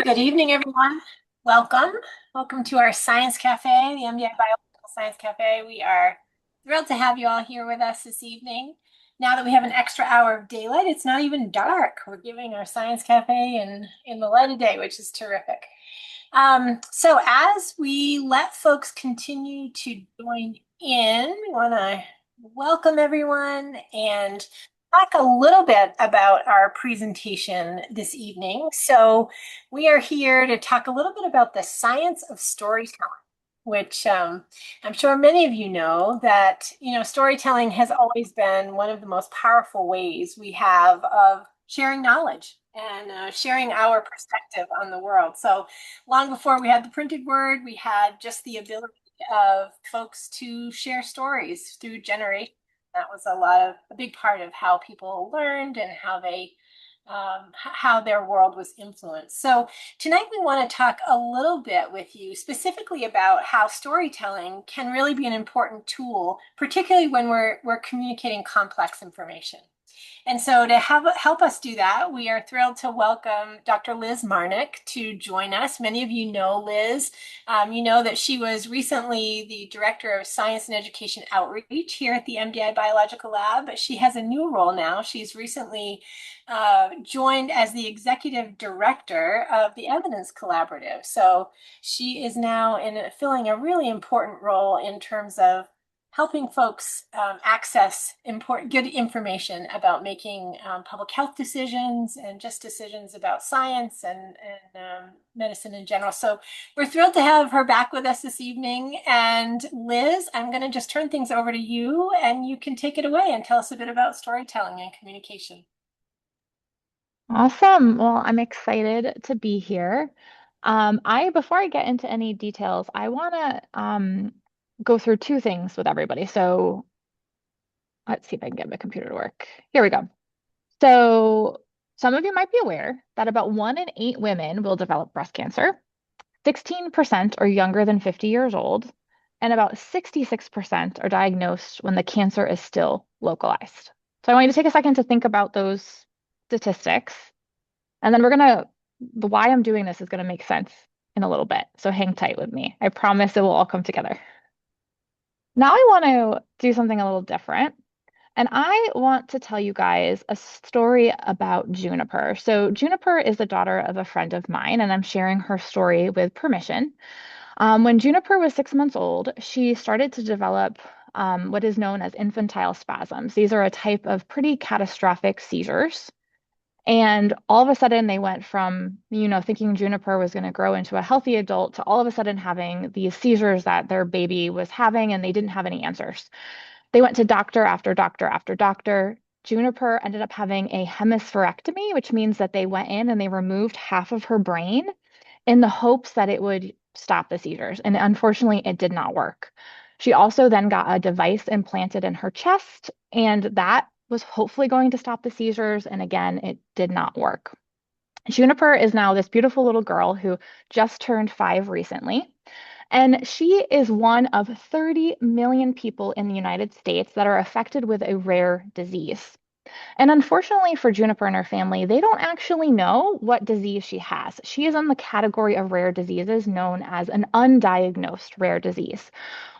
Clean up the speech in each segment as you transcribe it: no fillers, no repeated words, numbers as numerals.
Good evening, everyone. Welcome. Welcome to our Science Cafe, the MDI Biological Science Cafe. We are thrilled to have you all here with us this evening. Now that we have an extra hour of daylight, it's not even dark. We're giving our Science Cafe in the light of day, which is terrific. So as we let folks continue to join in, we want to welcome everyone and talk a little bit about our presentation this evening. So we are here to talk a little bit about the science of storytelling, which I'm sure many of you know that, storytelling has always been one of the most powerful ways we have of sharing knowledge and sharing our perspective on the world. So long before we had the printed word, we had just the ability of folks to share stories through generations. That was a big part of how people learned and how their world was influenced. So tonight we want to talk a little bit with you specifically about how storytelling can really be an important tool, particularly when we're communicating complex information. And so to help us do that, we are thrilled to welcome Dr. Liz Marnik to join us. Many of you know Liz. You know that she was recently the Director of Science and Education Outreach here at the MDI Biological Lab, but she has a new role now. She's recently joined as the Executive Director of the Evidence Collaborative. So she is now filling a really important role in terms of helping folks access good information about making public health decisions and just decisions about science and medicine in general. So we're thrilled to have her back with us this evening. And Liz, I'm going to just turn things over to you and you can take it away and tell us a bit about storytelling and communication. Awesome. Well, I'm excited to be here. Before I get into any details, I want to go through two things with everybody. So let's see if I can get my computer to work. Here we go. So some of you might be aware that about 1 in 8 women will develop breast cancer. 16% are younger than 50 years old, and about 66% are diagnosed when the cancer is still localized. So I want you to take a second to think about those statistics. And then the why I'm doing this is gonna make sense in a little bit. So hang tight with me. I promise it will all come together. Now I want to do something a little different. And I want to tell you guys a story about Juniper. So Juniper is the daughter of a friend of mine, and I'm sharing her story with permission. When Juniper was 6 months old, she started to develop what is known as infantile spasms. These are a type of pretty catastrophic seizures. And all of a sudden, they went from, thinking Juniper was going to grow into a healthy adult to all of a sudden having these seizures that their baby was having, and they didn't have any answers. They went to doctor after doctor after doctor. Juniper ended up having a hemispherectomy, which means that they went in and they removed half of her brain in the hopes that it would stop the seizures. And unfortunately, it did not work. She also then got a device implanted in her chest, and that was hopefully going to stop the seizures. And again, it did not work. Juniper is now this beautiful little girl who just turned 5 recently. And she is one of 30 million people in the United States that are affected with a rare disease. And unfortunately for Juniper and her family, they don't actually know what disease she has. She is in the category of rare diseases known as an undiagnosed rare disease.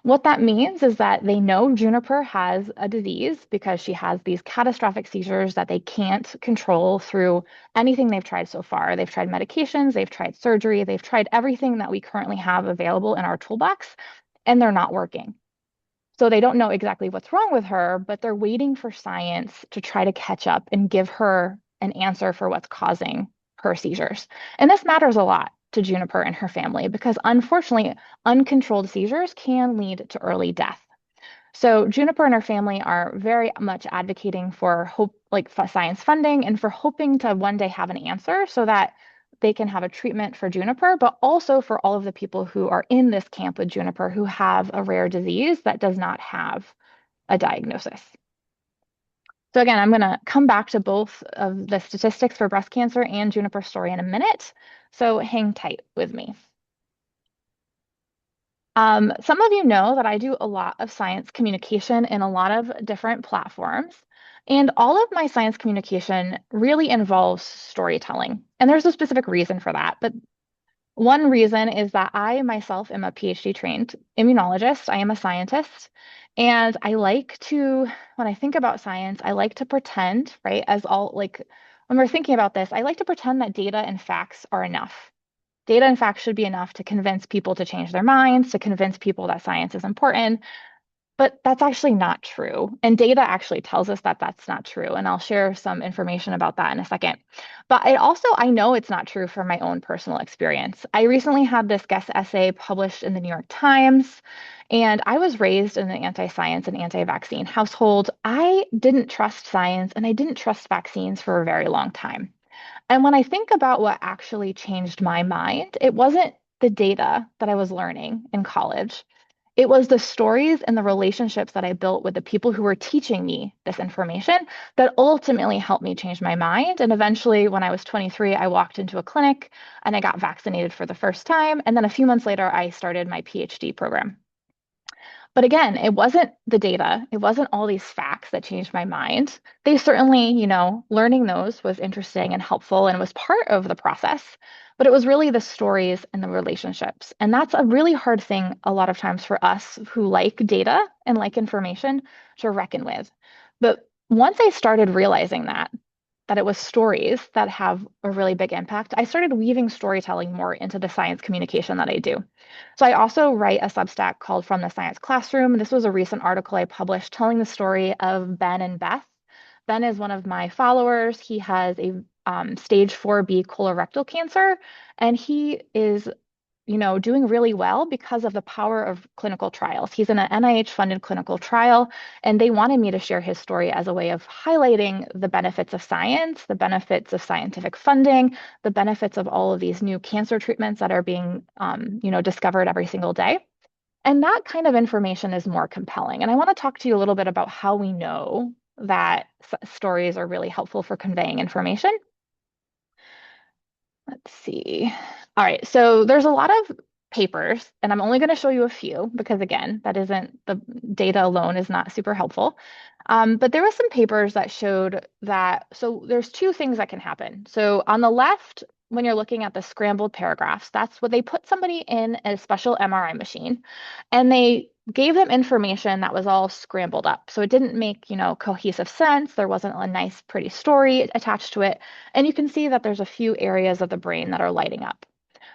What that means is that they know Juniper has a disease because she has these catastrophic seizures that they can't control through anything they've tried so far. They've tried medications, they've tried surgery, they've tried everything that we currently have available in our toolbox, and they're not working. So they don't know exactly what's wrong with her, but they're waiting for science to try to catch up and give her an answer for what's causing her seizures. And this matters a lot to Juniper and her family because unfortunately, uncontrolled seizures can lead to early death. So Juniper and her family are very much advocating for hope, like science funding, and for hoping to one day have an answer so that they can have a treatment for Juniper, but also for all of the people who are in this camp with Juniper who have a rare disease that does not have a diagnosis. So again, I'm going to come back to both of the statistics for breast cancer and Juniper's story in a minute. So hang tight with me. Some of you know that I do a lot of science communication in a lot of different platforms. And all of my science communication really involves storytelling. And there's a specific reason for that. But one reason is that I myself am a PhD trained immunologist. I am a scientist. And I like to, when I think about science, I like to pretend, right, as all like when we're thinking about this, I like to pretend that data and facts are enough. Data and facts should be enough to convince people to change their minds, to convince people that science is important. But that's actually not true. And data actually tells us that that's not true. And I'll share some information about that in a second. But I know it's not true from my own personal experience. I recently had this guest essay published in the New York Times, and I was raised in an anti-science and anti-vaccine household. I didn't trust science and I didn't trust vaccines for a very long time. And when I think about what actually changed my mind, it wasn't the data that I was learning in college. It was the stories and the relationships that I built with the people who were teaching me this information that ultimately helped me change my mind. And eventually, when I was 23, I walked into a clinic and I got vaccinated for the first time. And then a few months later, I started my PhD program. But again, it wasn't the data, it wasn't all these facts that changed my mind. They certainly, learning those was interesting and helpful and was part of the process, but it was really the stories and the relationships. And that's a really hard thing a lot of times for us who like data and like information to reckon with. But once I started realizing that it was stories that have a really big impact, I started weaving storytelling more into the science communication that I do. So I also write a Substack called From the Science Classroom. This was a recent article I published telling the story of Ben and Beth. Ben is one of my followers. He has a stage 4B colorectal cancer, and he is doing really well because of the power of clinical trials. He's in an NIH-funded clinical trial, and they wanted me to share his story as a way of highlighting the benefits of science, the benefits of scientific funding, the benefits of all of these new cancer treatments that are being, discovered every single day. And that kind of information is more compelling. And I want to talk to you a little bit about how we know that stories are really helpful for conveying information. Let's see. All right, so there's a lot of papers, and I'm only going to show you a few because, again, that isn't the data alone is not super helpful. But there was some papers that showed that, so there's two things that can happen. So on the left, when you're looking at the scrambled paragraphs, that's what they put somebody in a special MRI machine, and they gave them information that was all scrambled up. So it didn't make, cohesive sense. There wasn't a nice, pretty story attached to it. And you can see that there's a few areas of the brain that are lighting up.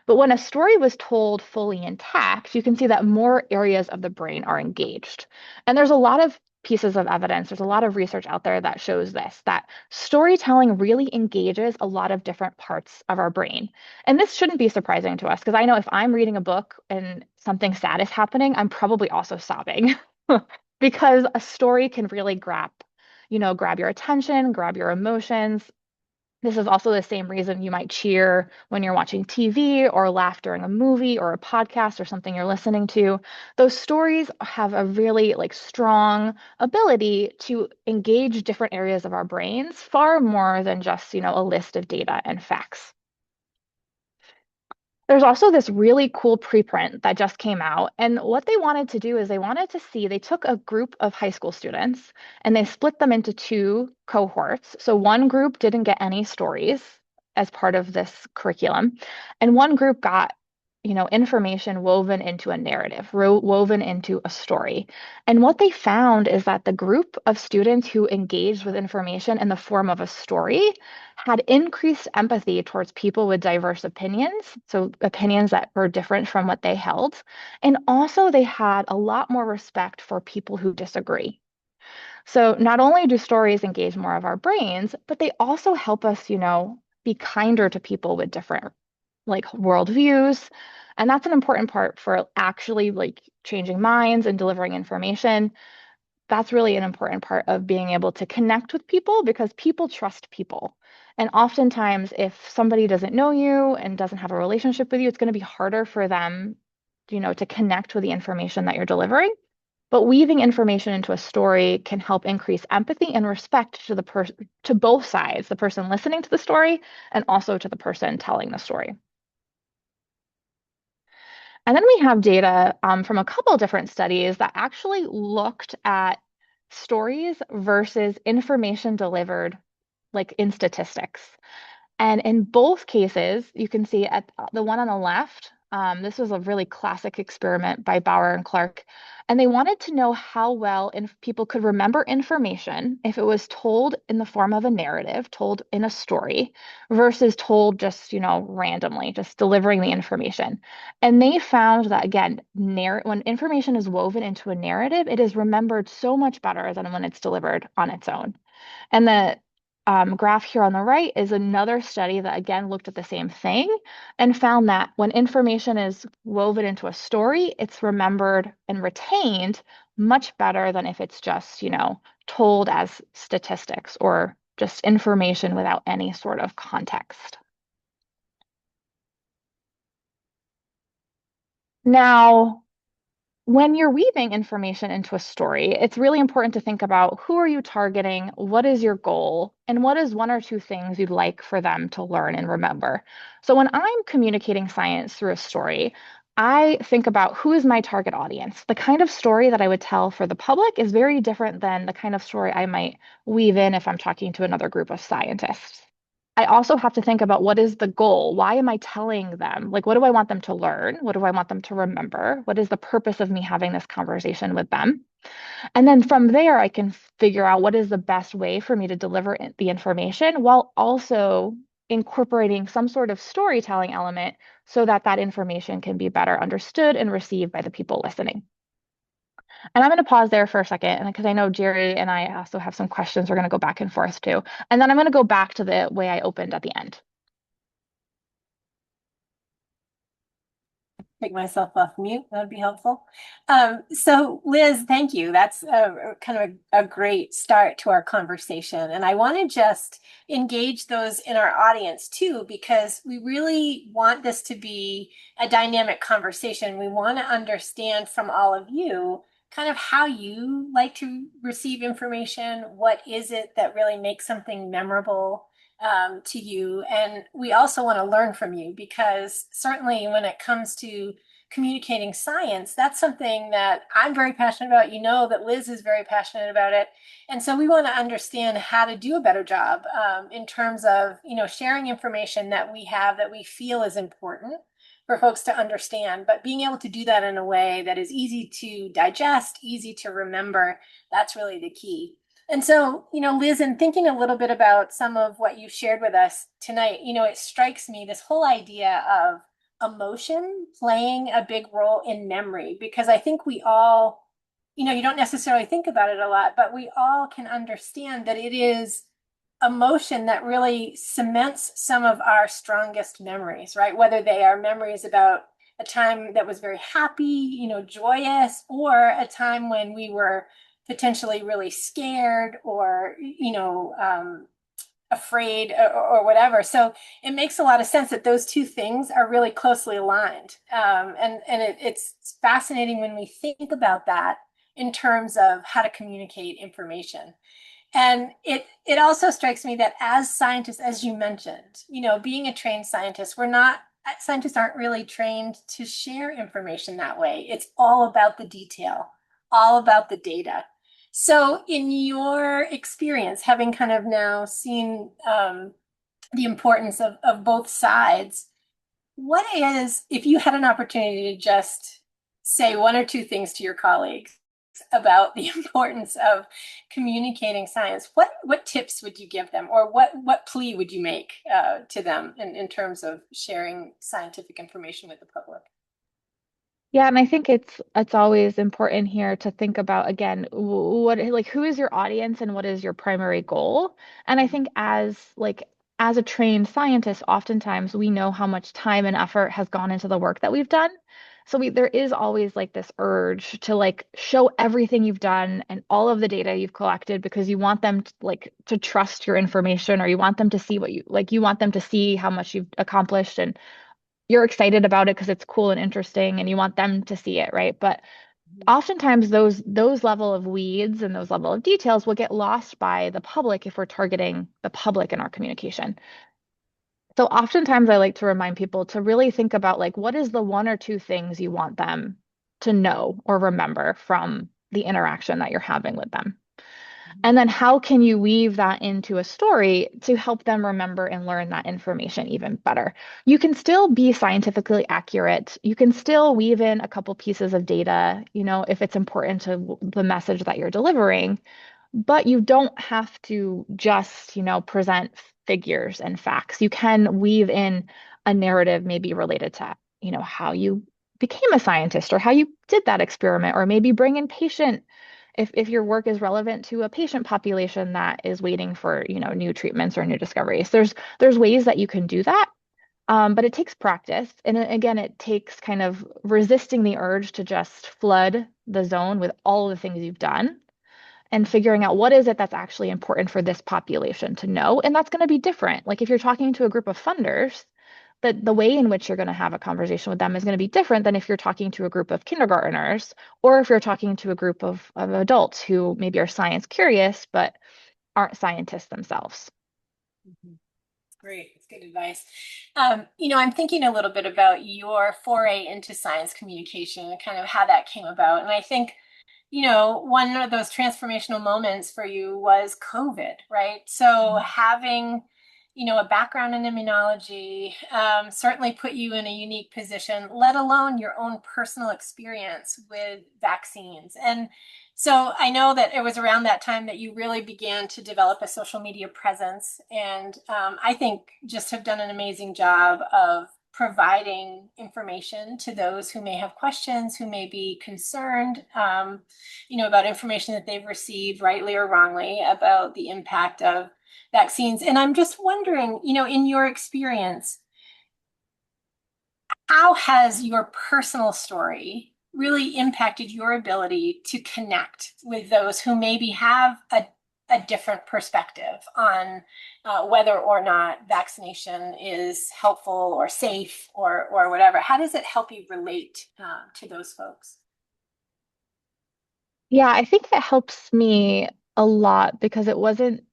But when a story was told fully intact, you can see that more areas of the brain are engaged. And there's a lot of pieces of evidence, there's a lot of research out there that shows this, that storytelling really engages a lot of different parts of our brain. And this shouldn't be surprising to us because I know if I'm reading a book and something sad is happening, I'm probably also sobbing because a story can really grab your attention, grab your emotions. This is also the same reason you might cheer when you're watching TV or laugh during a movie or a podcast or something you're listening to. Those stories have a really strong ability to engage different areas of our brains far more than just, a list of data and facts. There's also this really cool preprint that just came out. And what they wanted to do is they took a group of high school students and they split them into two cohorts. So one group didn't get any stories as part of this curriculum, and one group got, information woven into a narrative, woven into a story. And what they found is that the group of students who engaged with information in the form of a story had increased empathy towards people with diverse opinions, so opinions that were different from what they held. And also, they had a lot more respect for people who disagree. So, not only do stories engage more of our brains, but they also help us, be kinder to people with different worldviews. And that's an important part for actually changing minds and delivering information. That's really an important part of being able to connect with people because people trust people. And oftentimes, if somebody doesn't know you and doesn't have a relationship with you, it's going to be harder for them, to connect with the information that you're delivering. But weaving information into a story can help increase empathy and respect to both sides, the person listening to the story and also to the person telling the story. And then we have data from a couple different studies that actually looked at stories versus information delivered like in statistics. And in both cases, you can see at the one on the left, this was a really classic experiment by Bauer and Clark. And they wanted to know how well people could remember information if it was told in the form of a narrative, told in a story, versus told just, randomly, just delivering the information. And they found that, again, when information is woven into a narrative, it is remembered so much better than when it's delivered on its own. And the graph here on the right is another study that again looked at the same thing and found that when information is woven into a story, it's remembered and retained much better than if it's just, told as statistics or just information without any sort of context. Now, when you're weaving information into a story, it's really important to think about who are you targeting, what is your goal, and what is one or two things you'd like for them to learn and remember. So when I'm communicating science through a story, I think about who is my target audience. The kind of story that I would tell for the public is very different than the kind of story I might weave in if I'm talking to another group of scientists. I also have to think about what is the goal? Why am I telling them? Like, what do I want them to learn? What do I want them to remember? What is the purpose of me having this conversation with them? And then from there, I can figure out what is the best way for me to deliver the information while also incorporating some sort of storytelling element so that that information can be better understood and received by the people listening. And I'm going to pause there for a second, and because I know Jerry and I also have some questions we're going to go back and forth to. And then I'm going to go back to the way I opened at the end. Take myself off mute. That would be helpful. So Liz, thank you. That's kind of a great start to our conversation. And I want to just engage those in our audience too, because we really want this to be a dynamic conversation. We want to understand from all of you kind of how you like to receive information. What is it that really makes something memorable to you? And we also want to learn from you because certainly when it comes to communicating science, that's something that I'm very passionate about. You know that Liz is very passionate about it. And so we want to understand how to do a better job in terms of, sharing information that we have that we feel is important for folks to understand, but being able to do that in a way that is easy to digest, easy to remember, that's really the key. And so, Liz, in thinking a little bit about some of what you shared with us tonight, it strikes me this whole idea of emotion playing a big role in memory, because I think we all, you don't necessarily think about it a lot, but we all can understand that it is emotion that really cements some of our strongest memories, right? Whether they are memories about a time that was very happy, joyous, or a time when we were potentially really scared or afraid or whatever. So it makes a lot of sense that those two things are really closely aligned. It's fascinating when we think about that in terms of how to communicate information. And it also strikes me that as scientists, as you mentioned, being a trained scientist, scientists aren't really trained to share information that way. It's all about the detail, all about the data. So, in your experience, having kind of now seen the importance of both sides, what is, if you had an opportunity to just say one or two things to your colleagues about the importance of communicating science, what tips would you give them, or what plea would you make to them in terms of sharing scientific information with the public? Yeah, and I think it's always important here to think about again what like who is your audience and what is your primary goal. And I think as a trained scientist, oftentimes we know how much time and effort has gone into the work that we've done. So there is always like this urge to like show everything you've done and all of the data you've collected because you want them to trust your information, or you want them to see you want them to see how much you've accomplished, and you're excited about it because it's cool and interesting and you want them to see it, right? But oftentimes those level of weeds and those level of details will get lost by the public if we're targeting the public in our communication. So oftentimes I like to remind people to really think about like what is the one or two things you want them to know or remember from the interaction that you're having with them. And then how can you weave that into a story to help them remember and learn that information even better? You can still be scientifically accurate. You can still weave in a couple pieces of data, if it's important to the message that you're delivering, but you don't have to just, present figures and facts. You can weave in a narrative maybe related to, how you became a scientist or how you did that experiment, or maybe bring in patient if your work is relevant to a patient population that is waiting for, new treatments or new discoveries. There's ways that you can do that. But it takes practice. And again, it takes kind of resisting the urge to just flood the zone with all the things you've done and figuring out what is it that's actually important for this population to know. And that's going to be different. Like if you're talking to a group of funders, the way in which you're going to have a conversation with them is going to be different than if you're talking to a group of kindergartners or if you're talking to a group of adults who maybe are science curious but aren't scientists themselves. Mhm. Great. It's good advice. I'm thinking a little bit about your foray into science communication and kind of how that came about. And I think one of those transformational moments for you was COVID, right? So having, a background in immunology certainly put you in a unique position, let alone your own personal experience with vaccines. And so I know that it was around that time that you really began to develop a social media presence. And I think just have done an amazing job of providing information to those who may have questions, who may be concerned, about information that they've received, rightly or wrongly, about the impact of vaccines. And I'm just wondering, in your experience, how has your personal story really impacted your ability to connect with those who maybe have a different perspective on whether or not vaccination is helpful or safe or whatever? How does it help you relate to those folks? Yeah, I think that helps me a lot because it wasn't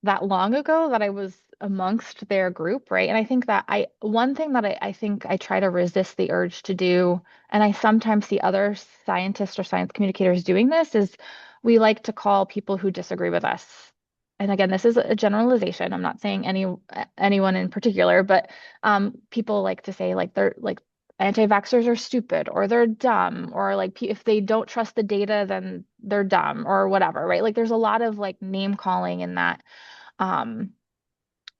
that long ago that I was amongst their group, right? And I think that one thing that I think I try to resist the urge to do, and I sometimes see other scientists or science communicators doing this, is we like to call people who disagree with us. And again, this is a generalization. I'm not saying anyone in particular, but people like to say like they're like anti-vaxxers are stupid or they're dumb or like if they don't trust the data, then they're dumb or whatever, right? Like there's a lot of like name calling in that um,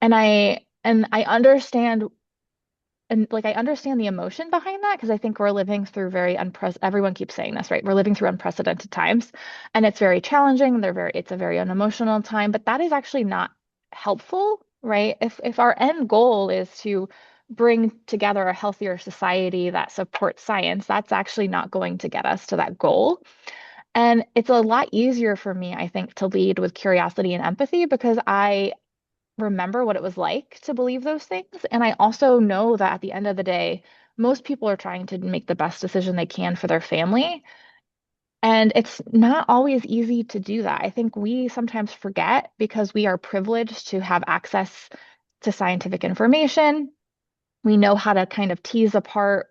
and I understand I understand the emotion behind that because I think we're living through very everyone keeps saying this, right? We're living through unprecedented times and it's very challenging. It's a very unemotional time, but that is actually not helpful, right? If our end goal is to bring together a healthier society that supports science, that's actually not going to get us to that goal. And it's a lot easier for me, I think, to lead with curiosity and empathy because I remember what it was like to believe those things. And I also know that at the end of the day, most people are trying to make the best decision they can for their family. And it's not always easy to do that. I think we sometimes forget because we are privileged to have access to scientific information. We know how to kind of tease apart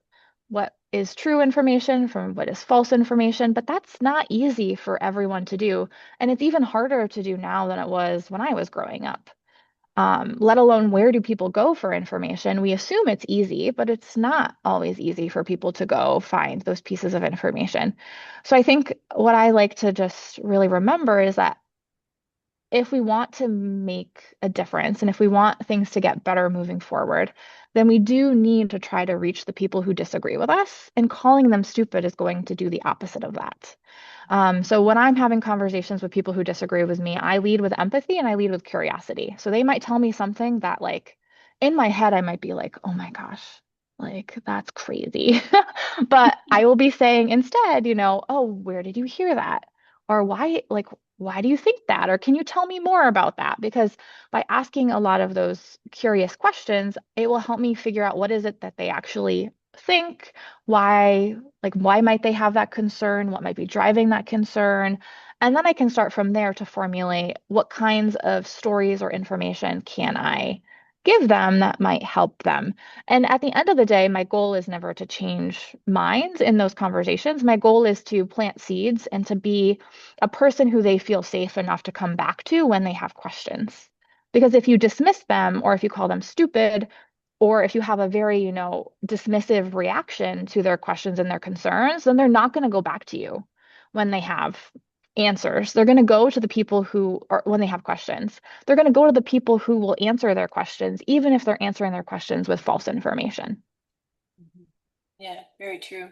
what is true information from what is false information, but that's not easy for everyone to do. And it's even harder to do now than it was when I was growing up, let alone where do people go for information? We assume it's easy, but it's not always easy for people to go find those pieces of information. So I think what I like to just really remember is that if we want to make a difference and if we want things to get better moving forward, then we do need to try to reach the people who disagree with us, and calling them stupid is going to do the opposite of that. So when I'm having conversations with people who disagree with me, I lead with empathy and I lead with curiosity. So they might tell me something that, like, in my head, I might be like, oh my gosh, like, that's crazy. But I will be saying instead, oh, where did you hear that? Or why do you think that? Or can you tell me more about that? Because by asking a lot of those curious questions, it will help me figure out what is it that they actually think, why might they have that concern? What might be driving that concern? And then I can start from there to formulate what kinds of stories or information can I give them that might help them. And at the end of the day, my goal is never to change minds in those conversations. My goal is to plant seeds and to be a person who they feel safe enough to come back to when they have questions. Because if you dismiss them or if you call them stupid, or if you have a very, dismissive reaction to their questions and their concerns, then they're not going to go back to you when they have answers. They're going to go to the people who are, when they have questions, they're going to go to the people who will answer their questions, even if they're answering their questions with false information. Mhm. Yeah, very true.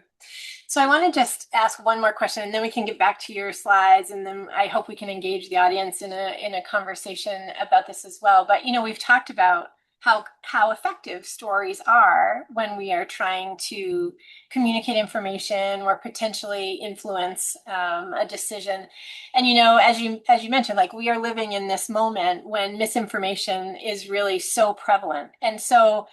So I want to just ask one more question and then we can get back to your slides and then I hope we can engage the audience in a conversation about this as well. But we've talked about how effective stories are when we are trying to communicate information or potentially influence a decision. And as you mentioned, like we are living in this moment when misinformation is really so prevalent. And so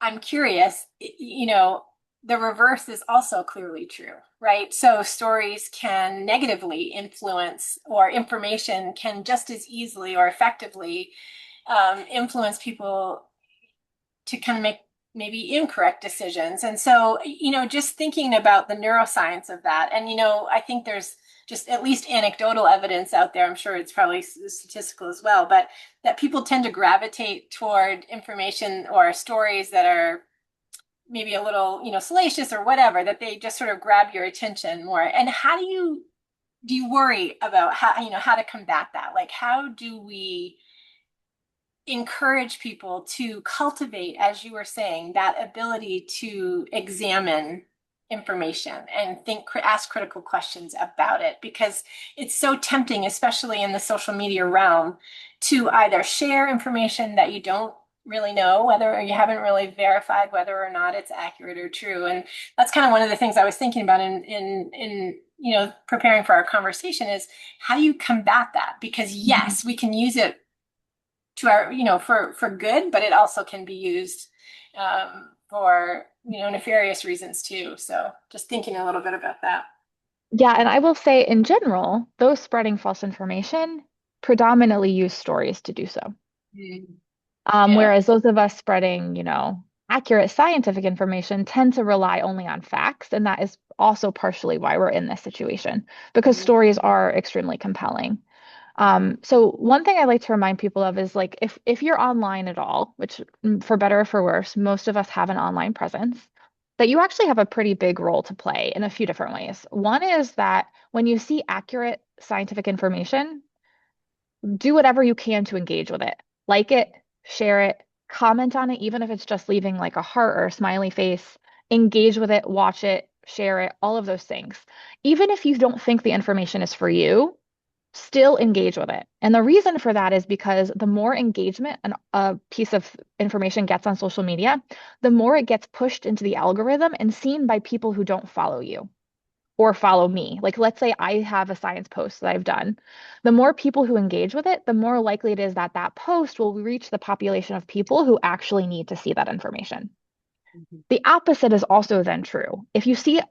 I'm curious, the reverse is also clearly true, right? So stories can negatively influence, or information can just as easily or effectively influence people to kind of make maybe incorrect decisions. And so, just thinking about the neuroscience of that, and, I think there's just at least anecdotal evidence out there. I'm sure it's probably statistical as well, but that people tend to gravitate toward information or stories that are maybe a little, salacious or whatever, that they just sort of grab your attention more. And how do you worry about how to combat that? Like, how do we encourage people to cultivate, as you were saying, that ability to examine information and ask critical questions about it? Because it's so tempting, especially in the social media realm, to either share information that you don't really know whether, or you haven't really verified whether or not it's accurate or true. And that's kind of one of the things I was thinking about in preparing for our conversation is how do you combat that? Because Mhm. yes, we can use it to our, for good, but it also can be used for, nefarious reasons too. So just thinking a little bit about that. Yeah, and I will say in general, those spreading false information predominantly use stories to do so. Mm. Yeah. Whereas those of us spreading, accurate scientific information tend to rely only on facts. And that is also partially why we're in this situation, because Mhm. stories are extremely compelling. So one thing I like to remind people of is like if you're online at all, which for better or for worse, most of us have an online presence, that you actually have a pretty big role to play in a few different ways. One is that when you see accurate scientific information, do whatever you can to engage with it. Like it, share it, comment on it, even if it's just leaving like a heart or a smiley face. Engage with it, watch it, share it, all of those things. Even if you don't think the information is for you, still engage with it. And the reason for that is because the more engagement a piece of information gets on social media, the more it gets pushed into the algorithm and seen by people who don't follow you or follow me. Like, let's say I have a science post that I've done. The more people who engage with it, the more likely it is that that post will reach the population of people who actually need to see that information. Mhm. The opposite is also then true. If you see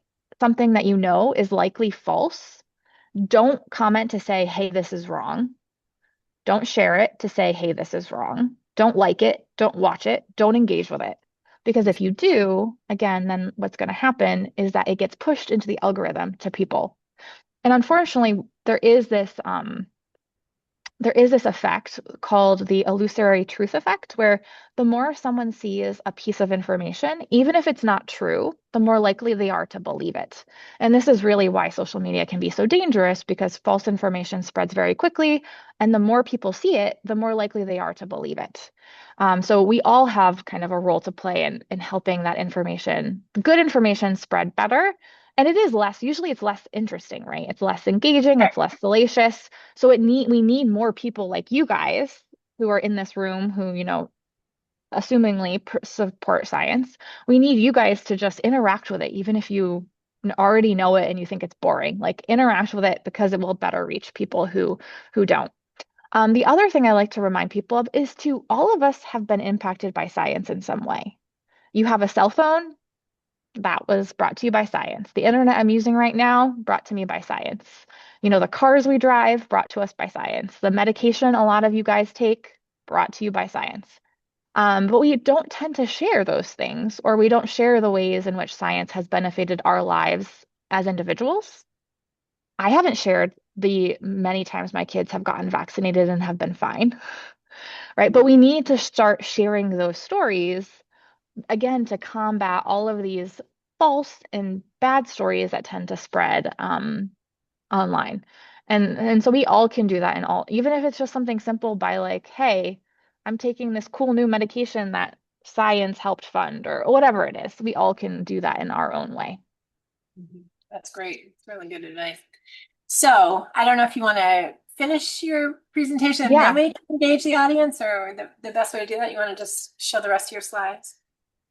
something that you know is likely false, don't comment to say, hey, this is wrong. Don't share it to say, hey, this is wrong. Don't like it. Don't watch it. Don't engage with it. Because if you do, again, then what's going to happen is that it gets pushed into the algorithm to people. And unfortunately, there is this effect called the illusory truth effect, where the more someone sees a piece of information, even if it's not true, the more likely they are to believe it. And this is really why social media can be so dangerous because false information spreads very quickly. And the more people see it, the more likely they are to believe it. So we all have kind of a role to play in helping that information, good information, spread better. And it is less, usually it's less interesting, right? It's less engaging, it's less salacious. So we need more people like you guys who are in this room who, assumingly support science. We need you guys to just interact with it, even if you already know it and you think it's boring. Like interact with it because it will better reach people who don't. The other thing I like to remind people of is to all of us have been impacted by science in some way. You have a cell phone, that was brought to you by science. The internet I'm using right now, brought to me by science. The cars we drive, brought to us by science. The medication a lot of you guys take, brought to you by science. But we don't tend to share those things, or we don't share the ways in which science has benefited our lives as individuals. I haven't shared the many times my kids have gotten vaccinated and have been fine, right? But we need to start sharing those stories again to combat all of these false and bad stories that tend to spread online. And so we all can do that in all, even if it's just something simple by like, hey, I'm taking this cool new medication that science helped fund or whatever it is. We all can do that in our own way. Mhm. That's great. It's really good advice. So I don't know if you want to finish your presentation and then Yeah. we can engage the audience, or the best way to do that, you want to just show the rest of your slides.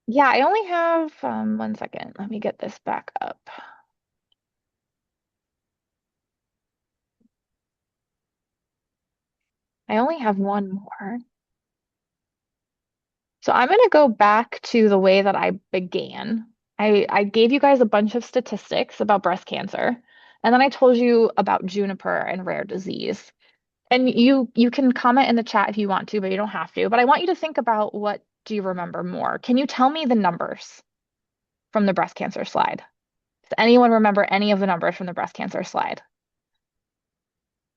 Yeah, I only have 1 second. Let me get this back up. I only have one more. So I'm going to go back to the way that I began. I gave you guys a bunch of statistics about breast cancer, and then I told you about juniper and rare disease. And you can comment in the chat if you want to, but you don't have to. But I want you to think about what do you remember more? Can you tell me the numbers from the breast cancer slide? Does anyone remember any of the numbers from the breast cancer slide?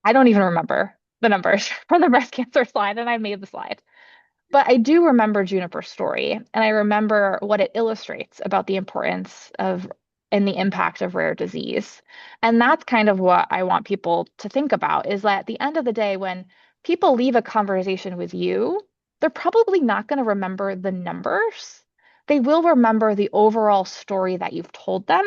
I don't even remember the numbers from the breast cancer slide, and I made the slide. But I do remember Juniper's story, and I remember what it illustrates about the importance of and the impact of rare disease. And that's kind of what I want people to think about is that at the end of the day, when people leave a conversation with you, they're probably not going to remember the numbers. They will remember the overall story that you've told them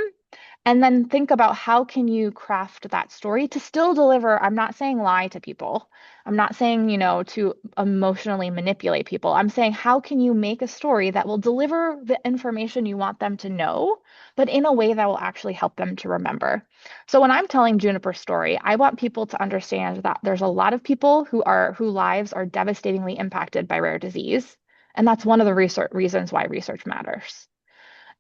and then think about how can you craft that story to still deliver. I'm not saying lie to people. I'm not saying, to emotionally manipulate people. I'm saying how can you make a story that will deliver the information you want them to know, but in a way that will actually help them to remember. So when I'm telling Juniper's story, I want people to understand that there's a lot of people whose lives are devastatingly impacted by rare disease. And that's one of the reasons why research matters.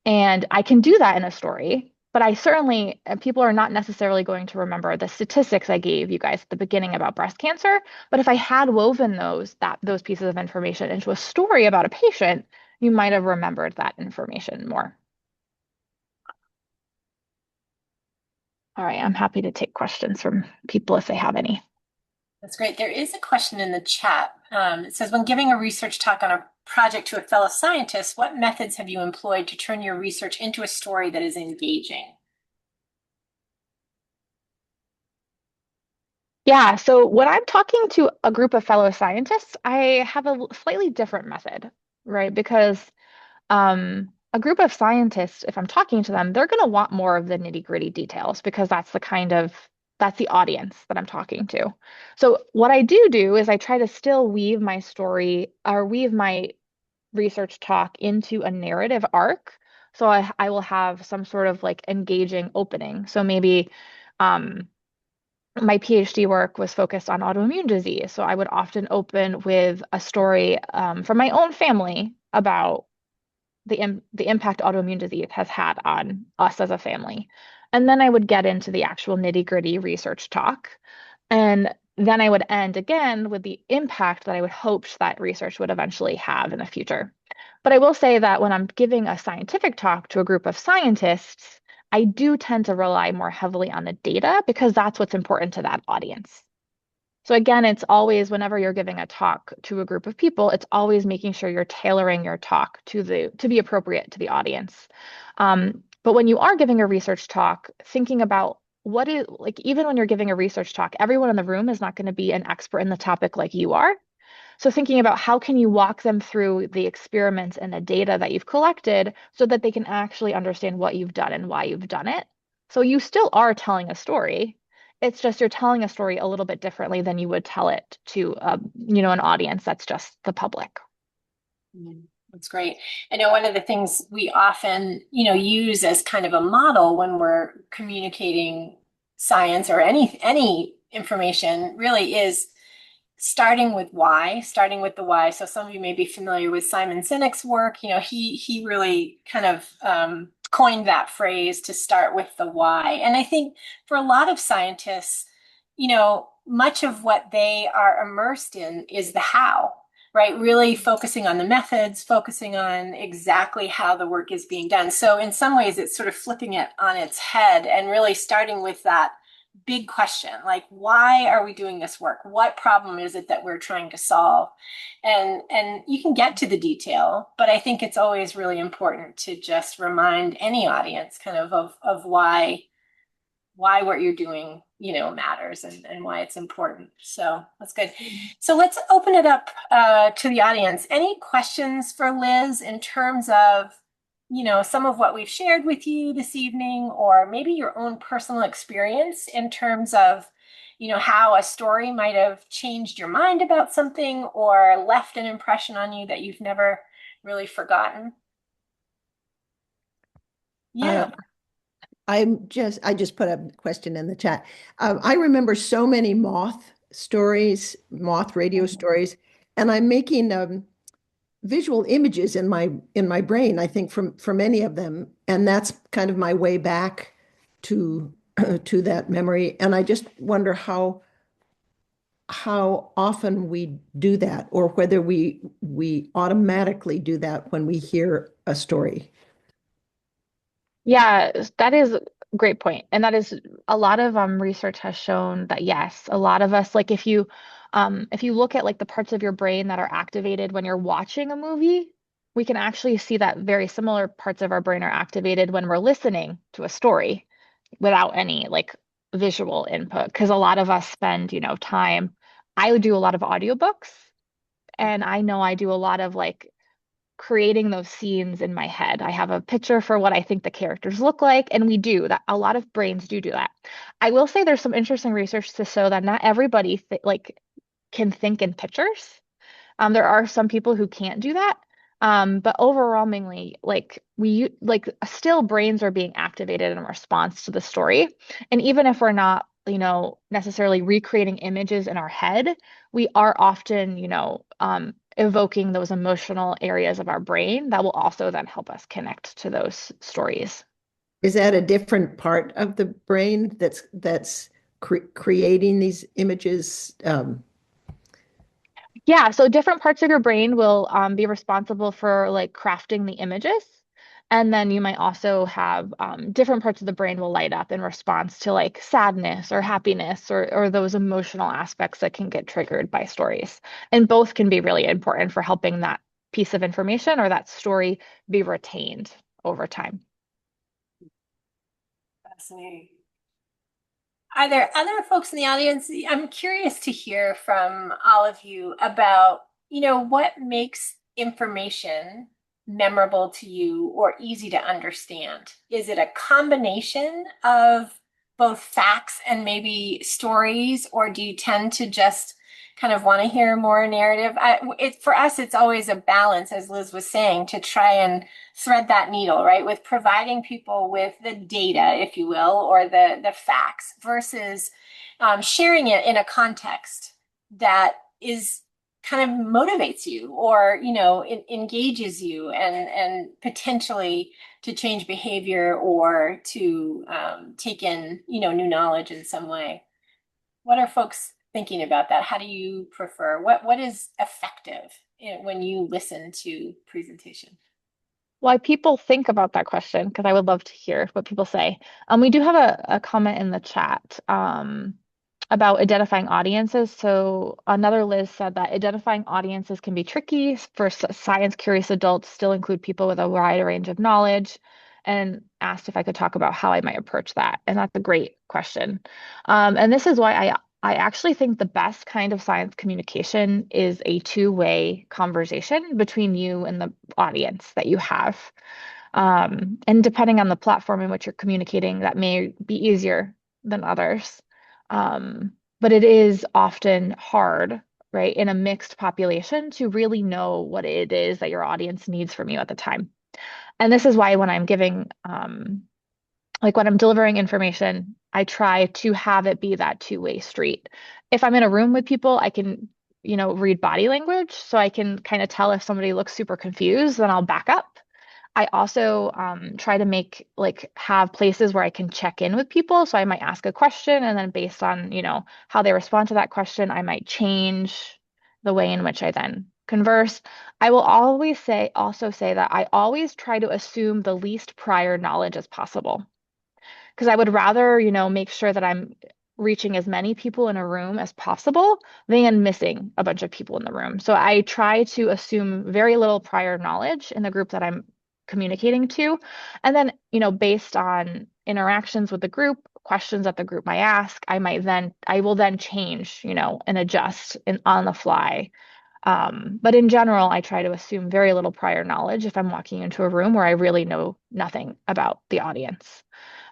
And I can do that in a story, but I certainly, people are not necessarily going to remember the statistics I gave you guys at the beginning about breast cancer. But if I had woven those pieces of information into a story about a patient, you might have remembered that information more. All right, I'm happy to take questions from people if they have any. That's great. There is a question in the chat. It says, when giving a research talk on a project to a fellow scientist, what methods have you employed to turn your research into a story that is engaging? Yeah, so when I'm talking to a group of fellow scientists, I have a slightly different method, right? Because a group of scientists, if I'm talking to them, they're going to want more of the nitty-gritty details because that's the audience that I'm talking to. So what I do is I try to still weave my story or weave my research talk into a narrative arc. So I will have some sort of like engaging opening. So maybe um, my PhD work was focused on autoimmune disease. So I would often open with a story from my own family about the impact autoimmune disease has had on us as a family. And then I would get into the actual nitty-gritty research talk. And then I would end again with the impact that I would hope that research would eventually have in the future. But I will say that when I'm giving a scientific talk to a group of scientists, I do tend to rely more heavily on the data because that's what's important to that audience. So again, it's always whenever you're giving a talk to a group of people, it's always making sure you're tailoring your talk to be appropriate to the audience. But when you are giving a research talk, thinking about what is like, even when you're giving a research talk, everyone in the room is not going to be an expert in the topic like you are. So thinking about how can you walk them through the experiments and the data that you've collected so that they can actually understand what you've done and why you've done it. So you still are telling a story. It's just you're telling a story a little bit differently than you would tell it to an audience that's just the public. That's great. I know one of the things we often, use as kind of a model when we're communicating science or any information really is starting with the why. So some of you may be familiar with Simon Sinek's work. He really kind of coined that phrase to start with the why. And I think for a lot of scientists, much of what they are immersed in is the how. right? Really focusing on the methods, focusing on exactly how the work is being done. So in some ways, it's sort of flipping it on its head and really starting with that big question, like, why are we doing this work? What problem is it that we're trying to solve? And you can get to the detail, but I think it's always really important to just remind any audience kind of why what you're doing, matters and why it's important. So that's good. So let's open it up to the audience. Any questions for Liz in terms of, some of what we've shared with you this evening, or maybe your own personal experience in terms of, how a story might have changed your mind about something or left an impression on you that you've never really forgotten? Uh, Yeah. I just put a question in the chat. I remember so many moth stories, moth radio stories, and I'm making visual images in my brain, I think from many of them, and that's kind of my way back to to that memory. And I just wonder how often we do that, or whether we automatically do that when we hear a story. Yeah, that is a great point. And that is a lot of research has shown that yes, a lot of us like if you look at like the parts of your brain that are activated when you're watching a movie, we can actually see that very similar parts of our brain are activated when we're listening to a story without any like visual input. Because a lot of us spend, time. I would do a lot of audiobooks, and I know I do a lot of like creating those scenes in my head. I have a picture for what I think the characters look like, and we do that. A lot of brains do that. I will say there's some interesting research to show that not everybody can think in pictures. There are some people who can't do that. But overwhelmingly, like still brains are being activated in response to the story. And even if we're not, necessarily recreating images in our head, we are often, evoking those emotional areas of our brain that will also then help us connect to those stories. Is that a different part of the brain that's creating these images? Yeah, so different parts of your brain will be responsible for like crafting the images. And then you might also have different parts of the brain will light up in response to like sadness or happiness or those emotional aspects that can get triggered by stories. And both can be really important for helping that piece of information or that story be retained over time. Fascinating. Are there other folks in the audience? I'm curious to hear from all of you about, what makes information memorable to you or easy to understand? Is it a combination of both facts and maybe stories, or do you tend to just kind of want to hear more narrative? For us, it's always a balance, as Liz was saying, to try and thread that needle, right? With providing people with the data, if you will, or the facts versus sharing it in a context that is kind of motivates you or engages you and potentially to change behavior or to take in new knowledge in some way. What are folks thinking about that? How do you prefer? What is effective when you listen to presentation? Why people think about that question, because I would love to hear what people say. We do have a comment in the chat about identifying audiences. So another Liz said that identifying audiences can be tricky for science curious adults, still include people with a wide range of knowledge, and asked if I could talk about how I might approach that. And that's a great question. And this is why I actually think the best kind of science communication is a two-way conversation between you and the audience that you have. And depending on the platform in which you're communicating, that may be easier than others. But it is often hard, right, in a mixed population to really know what it is that your audience needs from you at the time. And this is why when I'm giving like when I'm delivering information, I try to have it be that two-way street. If I'm in a room with people, I can, read body language. So I can kind of tell if somebody looks super confused, then I'll back up. I also try to make like have places where I can check in with people. So I might ask a question and then based on, how they respond to that question, I might change the way in which I then converse. I will always also say that I always try to assume the least prior knowledge as possible because I would rather, make sure that I'm reaching as many people in a room as possible than missing a bunch of people in the room. So I try to assume very little prior knowledge in the group that I'm communicating to. And then, based on interactions with the group, questions that the group might ask, I will then change, and adjust on the fly. But in general, I try to assume very little prior knowledge if I'm walking into a room where I really know nothing about the audience.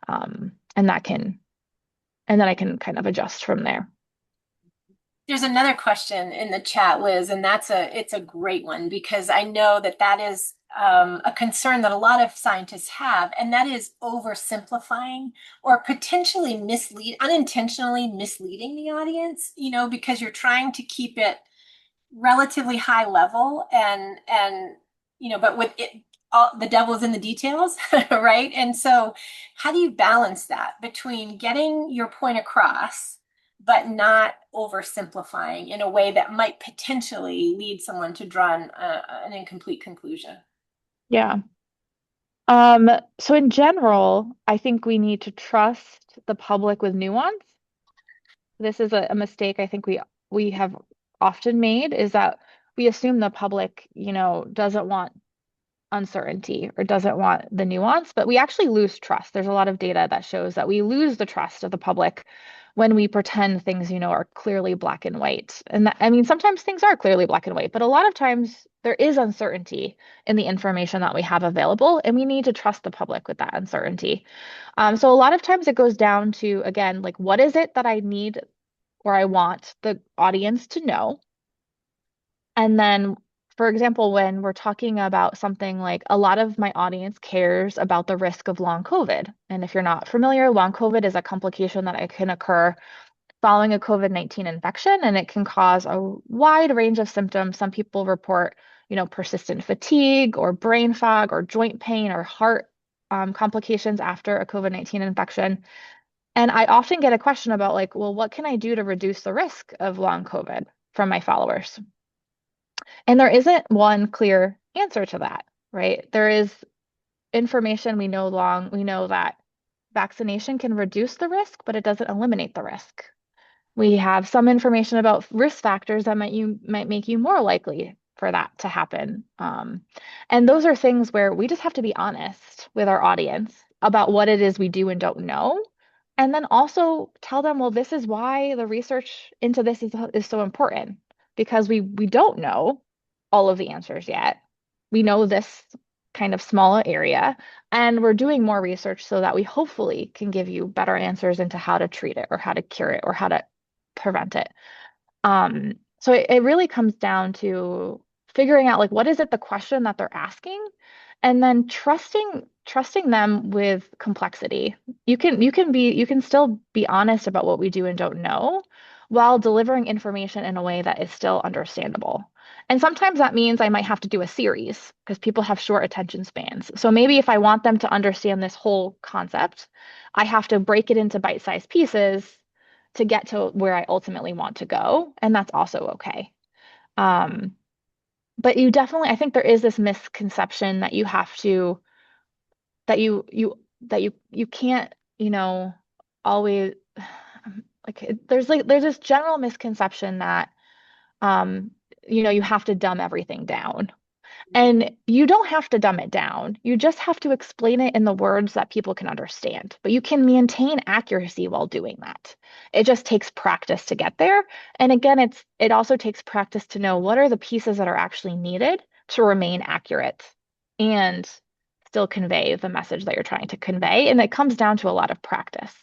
And then I can kind of adjust from there. There's another question in the chat, Liz, and it's a great one because I know that is a concern that a lot of scientists have, and that is oversimplifying or potentially unintentionally misleading the audience, because you're trying to keep it relatively high level and but with it all the devil is in the details. Right? And so how do you balance that between getting your point across but not oversimplifying in a way that might potentially lead someone to draw an incomplete conclusion? Yeah. So in general, I think we need to trust the public with nuance. This is a mistake I think we have often made is that we assume the public, doesn't want uncertainty or doesn't want the nuance, but we actually lose trust. There's a lot of data that shows that we lose the trust of the public when we pretend things, are clearly black and white. And that, I mean, sometimes things are clearly black and white, but a lot of times there is uncertainty in the information that we have available, and we need to trust the public with that uncertainty. So a lot of times it goes down to, again, like, what is it that I need or I want the audience to know? And then, for example, when we're talking about something like a lot of my audience cares about the risk of long COVID. And if you're not familiar, long COVID is a complication that can occur following a COVID-19 infection, and it can cause a wide range of symptoms. Some people report, persistent fatigue or brain fog or joint pain or heart complications after a COVID-19 infection. And I often get a question about like, well, what can I do to reduce the risk of long COVID from my followers? And there isn't one clear answer to that, right? There is information we know that vaccination can reduce the risk, but it doesn't eliminate the risk. We have some information about risk factors that might make you more likely for that to happen. And those are things where we just have to be honest with our audience about what it is we do and don't know. And then also tell them, well, this is why the research into this is so important because we don't know all of the answers yet. We know this kind of small area, and we're doing more research so that we hopefully can give you better answers into how to treat it or how to cure it or how to prevent it. So it really comes down to figuring out like what is it the question that they're asking, and then trusting them with complexity. You can still be honest about what we do and don't know while delivering information in a way that is still understandable. And sometimes that means I might have to do a series because people have short attention spans. So maybe if I want them to understand this whole concept, I have to break it into bite-sized pieces to get to where I ultimately want to go, and that's also okay. Um, but I think there is this misconception that you have to, that you can't, always there's this general misconception that, um, you have to dumb everything down. And you don't have to dumb it down. You just have to explain it in the words that people can understand. But you can maintain accuracy while doing that. It just takes practice to get there. And again, it also takes practice to know what are the pieces that are actually needed to remain accurate and still convey the message that you're trying to convey. And it comes down to a lot of practice.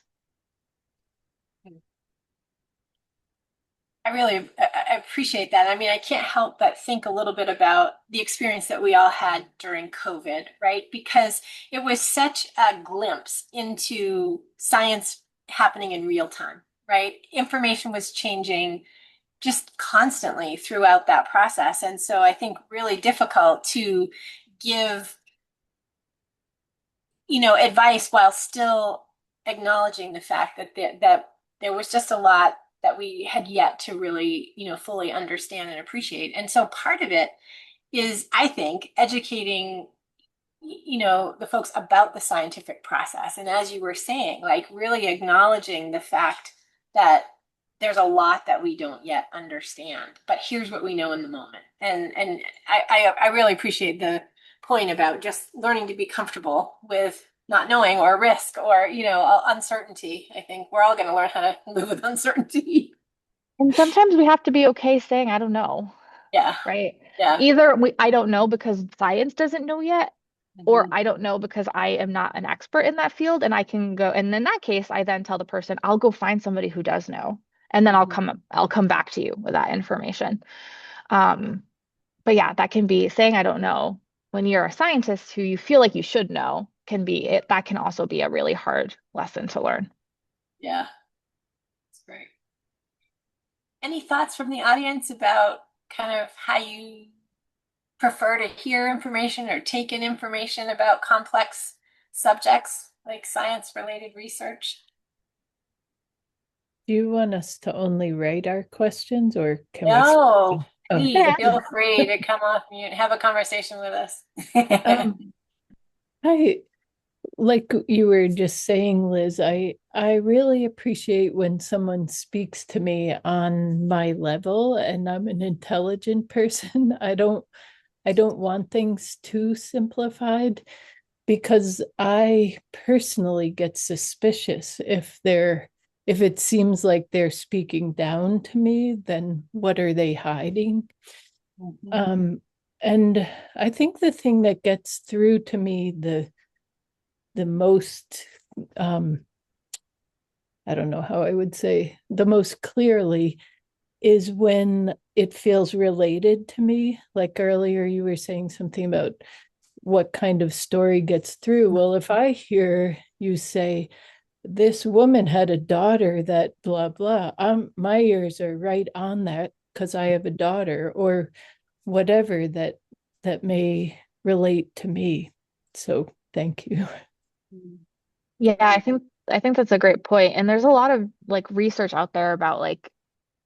I appreciate that. I mean, I can't help but think a little bit about the experience that we all had during COVID, right? Because it was such a glimpse into science happening in real time, right? Information was changing just constantly throughout that process. And so I think really difficult to give, advice while still acknowledging the fact that there was just a lot that we had yet to really, fully understand and appreciate. And so part of it is, I think, educating, the folks about the scientific process. And as you were saying, like really acknowledging the fact that there's a lot that we don't yet understand, but here's what we know in the moment. And I really appreciate the point about just learning to be comfortable with not knowing or risk or, uncertainty. I think we're all going to learn how to live with uncertainty. And sometimes we have to be okay saying, I don't know, Yeah. right? Yeah. Either I don't know because science doesn't know yet, or Mhm. I don't know because I am not an expert in that field and I can go. And in that case, I then tell the person, I'll go find somebody who does know. And then Mhm. I'll come back to you with that information. Um, but yeah, that can be saying I don't know when you're a scientist who you feel like you should know can be it. That can also be a really hard lesson to learn. Yeah. That's great. Any thoughts from the audience about kind of how you prefer to hear information or take in information about complex subjects like science related research? Do you want us to only write our questions or can we? No, Oh, please Yeah. feel free to come off mute, have a conversation with us. um, I like you were just saying, Liz, I really appreciate when someone speaks to me on my level and I'm an intelligent person. I don't want things too simplified because I personally get suspicious if it seems like they're speaking down to me, then what are they hiding? Mhm. Um, and I think the thing that gets through to me the most I don't know how I would say the most clearly is when it feels related to me. Like earlier, you were saying something about what kind of story gets through. Well, if I hear you say, this woman had a daughter that blah, blah, my ears are right on that because I have a daughter or whatever that may relate to me. So thank you. Yeah, I think that's a great point. And there's a lot of like research out there about like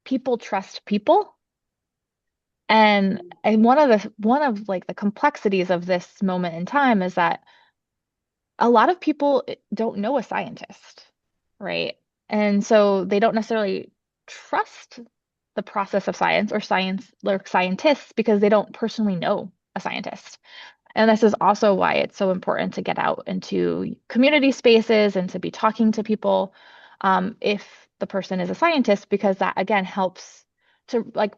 people trust people. And one of like the complexities of this moment in time is that a lot of people don't know a scientist, right? And so they don't necessarily trust the process of science or scientists because they don't personally know a scientist. And this is also why it's so important to get out into community spaces and to be talking to people if the person is a scientist, because that again helps to like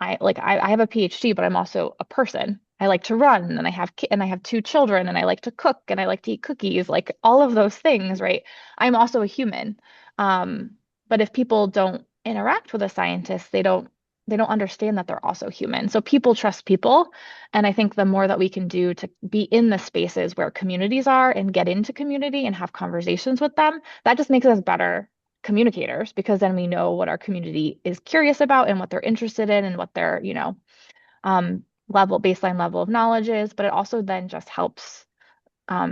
I have a PhD, but I'm also a person. I like to run and I have two children and I like to cook and I like to eat cookies, like all of those things, right? I'm also a human. Um, but if people don't interact with a scientist, they don't understand that they're also human. So people trust people. And I think the more that we can do to be in the spaces where communities are and get into community and have conversations with them, that just makes us better communicators because then we know what our community is curious about and what they're interested in and what their, baseline level of knowledge is. But it also then just helps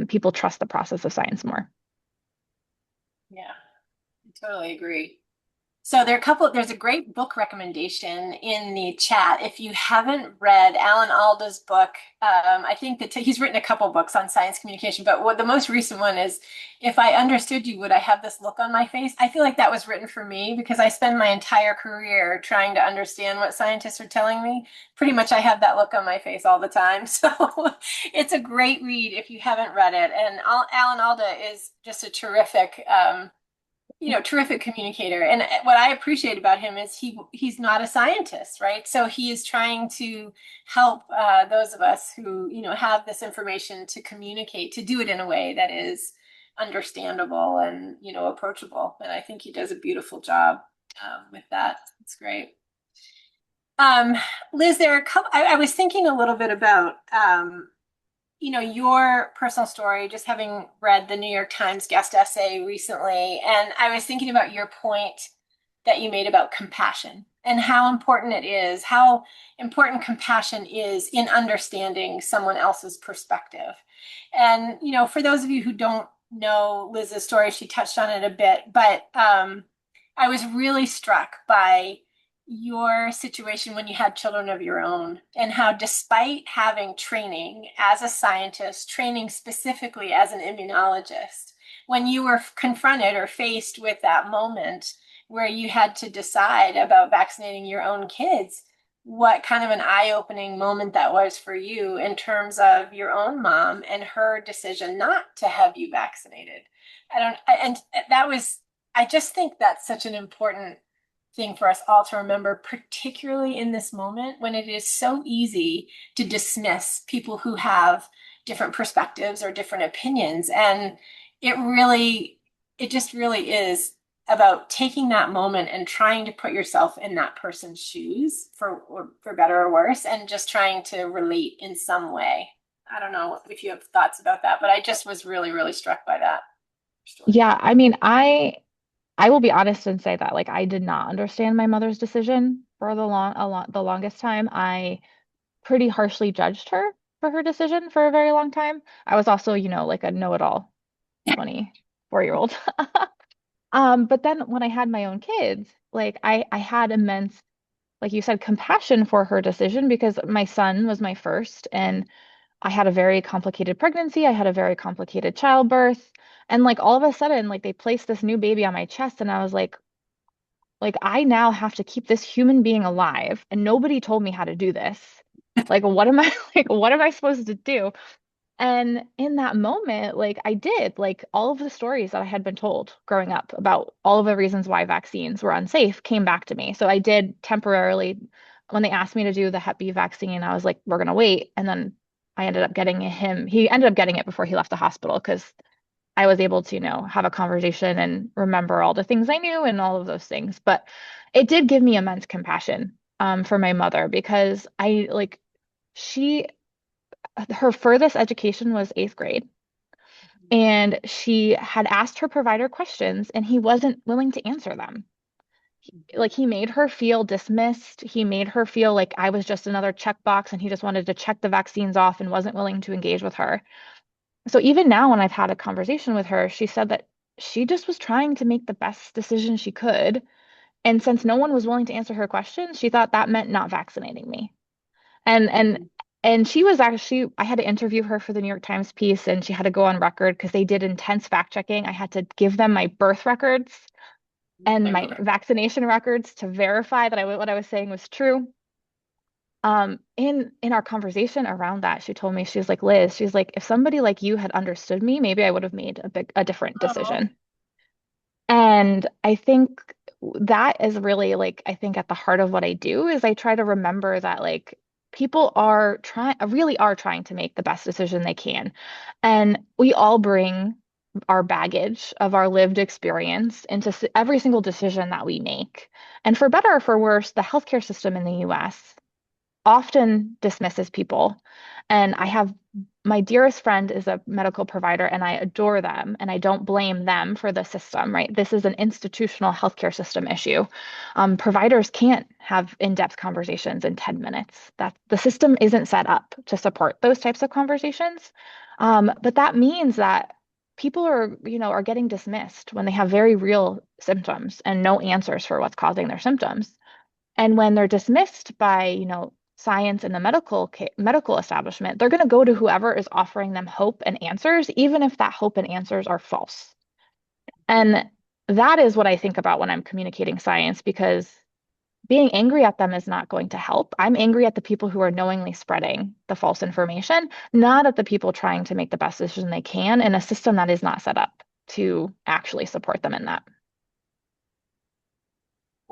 people trust the process of science more. Yeah, I totally agree. So there's a great book recommendation in the chat. If you haven't read Alan Alda's book, I think that he's written a couple books on science communication, but what the most recent one is, If I Understood You, Would I Have This Look on My Face? I feel like that was written for me because I spend my entire career trying to understand what scientists are telling me. Pretty much I have that look on my face all the time. So it's a great read if you haven't read it. And Alan Alda is just a terrific communicator. And what I appreciate about him is he's not a scientist, right? So he is trying to help those of us who, have this information to communicate, to do it in a way that is understandable and, approachable. And I think he does a beautiful job with that. It's great. Um, Liz, there are a couple, I was thinking a little bit about your personal story, just having read the New York Times guest essay recently, and I was thinking about your point that you made about compassion and how important compassion is in understanding someone else's perspective. And, for those of you who don't know Liz's story, she touched on it a bit, but I was really struck by your situation when you had children of your own, and how, despite having training as a scientist, training specifically as an immunologist, when you were confronted or faced with that moment where you had to decide about vaccinating your own kids, what kind of an eye-opening moment that was for you in terms of your own mom and her decision not to have you vaccinated. And that was, I just think that's such an important thing for us all to remember, particularly in this moment when it is so easy to dismiss people who have different perspectives or different opinions. And it just really is about taking that moment and trying to put yourself in that person's shoes, for better or worse, and just trying to relate in some way. I don't know if you have thoughts about that, but I just was really, really struck by that story. Yeah, I mean, I will be honest and say that like I did not understand my mother's decision for the longest time. I pretty harshly judged her for her decision for a very long time. I was also, like a know-it-all 24-year-old. But then when I had my own kids, like I had immense, like you said, compassion for her decision because my son was my first, and I had a very complicated pregnancy. I had a very complicated childbirth. And like all of a sudden, like they placed this new baby on my chest, and I was like I now have to keep this human being alive, and nobody told me how to do this. Like, what am I like, what am I supposed to do? And in that moment, like I did, like all of the stories that I had been told growing up about all of the reasons why vaccines were unsafe came back to me. So I did temporarily, when they asked me to do the Hep B vaccine, I was like, we're gonna wait. And then I ended up getting him, he ended up getting it before he left the hospital because I was able to, have a conversation and remember all the things I knew and all of those things. But it did give me immense compassion for my mother because I like she her furthest education was eighth grade. And she had asked her provider questions and he wasn't willing to answer them. Like he made her feel dismissed. He made her feel like I was just another checkbox and he just wanted to check the vaccines off and wasn't willing to engage with her. So even now, when I've had a conversation with her, she said that she just was trying to make the best decision she could. And since no one was willing to answer her questions, she thought that meant not vaccinating me. And and and she was actually I had to interview her for the New York Times piece and she had to go on record because they did intense fact checking. I had to give them my birth records and My my God. vaccination records to verify that what I was saying was true. In our conversation around that, she told me, she's like, Liz, she's like, if somebody like you had understood me, maybe I would have made a different Oh, decision. And I think that is really like, I think at the heart of what I do is I try to remember that like people really are trying to make the best decision they can. And we all bring our baggage of our lived experience into every single decision that we make. And for better or for worse, the healthcare system in the US often dismisses people. And I have my dearest friend is a medical provider and I adore them and I don't blame them for the system, right? This is an institutional healthcare system issue. Providers can't have in-depth conversations in 10 minutes. That the system isn't set up to support those types of conversations. But that means that people are getting dismissed when they have very real symptoms and no answers for what's causing their symptoms. And when they're dismissed by, science and the medical establishment, they're going to go to whoever is offering them hope and answers, even if that hope and answers are false. And that is what I think about when I'm communicating science, because being angry at them is not going to help. I'm angry at the people who are knowingly spreading the false information, not at the people trying to make the best decision they can in a system that is not set up to actually support them in that.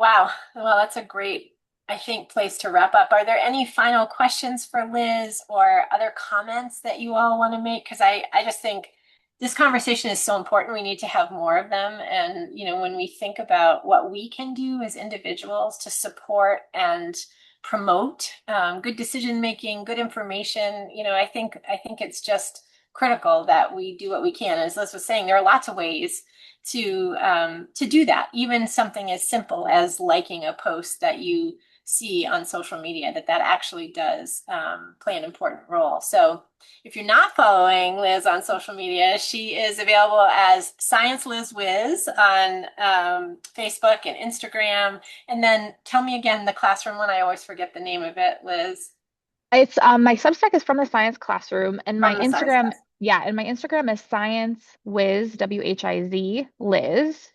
wow. Well, that's a great, I think, place to wrap up. Are there any final questions for Liz or other comments that you all want to make? Because I just think this conversation is so important. We need to have more of them. And, when we think about what we can do as individuals to support and promote good decision making, good information, I think it's just critical that we do what we can. As Liz was saying, there are lots of ways to do that. Even something as simple as liking a post that you see on social media that actually does play an important role. So if you're not following Liz on social media, she is available as Science Liz Wiz on Facebook and Instagram. And then tell me again the classroom one. I always forget the name of it, Liz. It's my Substack is from the science classroom, and my From the science Instagram, class. yeah, and my Instagram is science whiz, WHIZ Liz.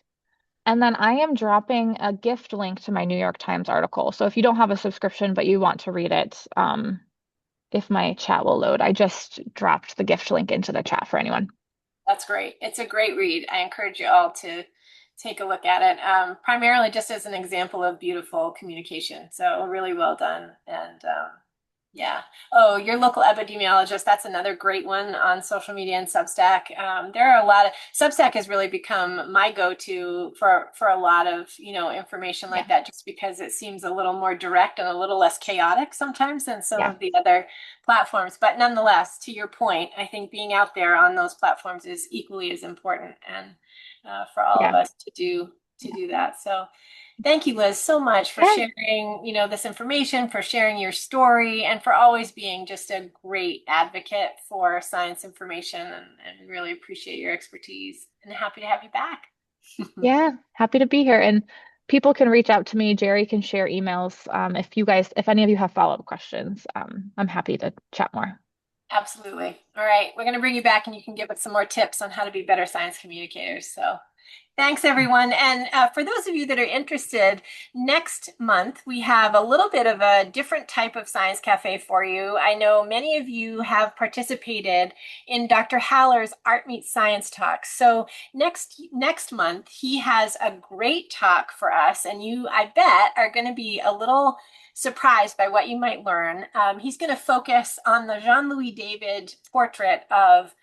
And then I am dropping a gift link to my New York Times article. So if you don't have a subscription but you want to read it, if my chat will load, I just dropped the gift link into the chat for anyone. That's great. It's a great read. I encourage you all to take a look at it, primarily just as an example of beautiful communication. So really well done. And yeah. Oh, your local epidemiologist. That's another great one on social media and Substack. There are a lot of Substack has really become my go-to for a lot of, information like that, just because it seems a little more direct and a little less chaotic sometimes than some of the other platforms. But nonetheless, to your point, I think being out there on those platforms is equally as important, and for all of us to do that. So thank you, Liz, so much for sharing, this information, for sharing your story, and for always being just a great advocate for science information. And really appreciate your expertise, and happy to have you back. Yeah, happy to be here. And people can reach out to me. Jerry can share emails. If any of you have follow-up questions, I'm happy to chat more. Absolutely. All right. We're going to bring you back, and you can give us some more tips on how to be better science communicators. So thanks, everyone. And for those of you that are interested, next month we have a little bit of a different type of Science Cafe for you. I know many of you have participated in Dr. Haller's Art Meets Science talks. So next month, he has a great talk for us, and you, I bet, are going to be a little surprised by what you might learn. He's going to focus on the Jean-Louis David portrait of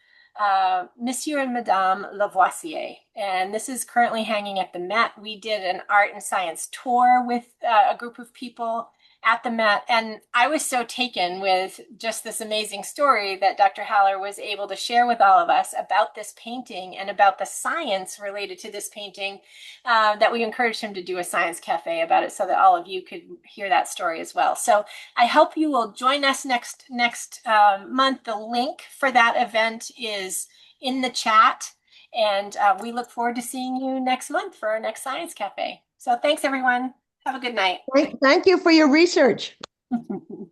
Monsieur and Madame Lavoisier. And this is currently hanging at the Met. We did an art and science tour with a group of people at the Met. And I was so taken with just this amazing story that Dr. Haller was able to share with all of us about this painting and about the science related to this painting, that we encouraged him to do a science cafe about it so that all of you could hear that story as well. So I hope you will join us next month. The link for that event is in the chat. And we look forward to seeing you next month for our next Science Cafe. So thanks, everyone. Have a good night. Thank you for your research. Good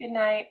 night.